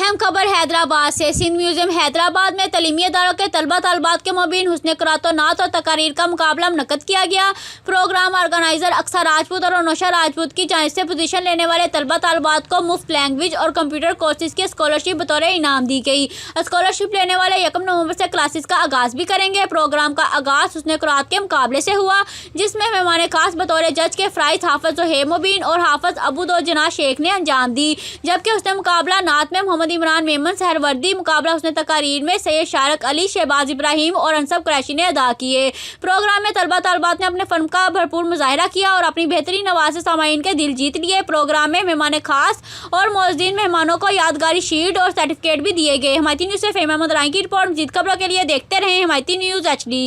अहम खबर हैदराबाद से। सिंध म्यूजियम हैदराबाद में तलीमी इदारों के तलबा तलबात के मुबीन हुस्न क़िराअत नात और तकारीर का मुकाबला मुनक़्क़द किया गया। प्रोग्राम ऑर्गेनाइजर अक्सा राजपूत और नौशा राजपूत की जानिब से पोजीशन लेने वाले तलबा तलबात को मुफ्त लैंग्वेज और कंप्यूटर कोर्सेज की स्कॉलरशिप बतौर इनाम दी गई। स्कॉलरशिप लेने वाले 1 नवंबर से क्लासेस का आगाज़ भी करेंगे। प्रोग्राम का आगाज़ हुस्न क़िराअत के मुकाबले से हुआ, जिसमें मेहमान खास बतौर जज के फ़ाइज़ हाफ़िज़ ज़ोहेब मुबीन और हाफ़िज़ अबू दो जना शेख ने अंजाम दी, जबकि हुस्न मुकाबला नात में मोहम्मद इमरान मेमन सहरवर्दी, मुकाबला हुस्न तकारीर में सैयद शारक अली, शहबाज इब्राहिम और अनसब कुरैशी ने अदा किए। प्रोग्राम में तलबा तलबात ने अपने फ़न का भरपूर मुज़ाहिरा किया और अपनी बेहतरीन आवाज़ से सामाईन के दिल जीत लिए। प्रोग्राम में मेहमान खास और मोअज़्ज़िन मेहमानों को यादगारी शीट और सर्टिफिकेट भी दिए गए। हिमायती न्यूज़ से फ़हीम अहमद राय की रिपोर्ट। मज़ीद खबरों के लिए देखते रहें हिमायती न्यूज़ HD।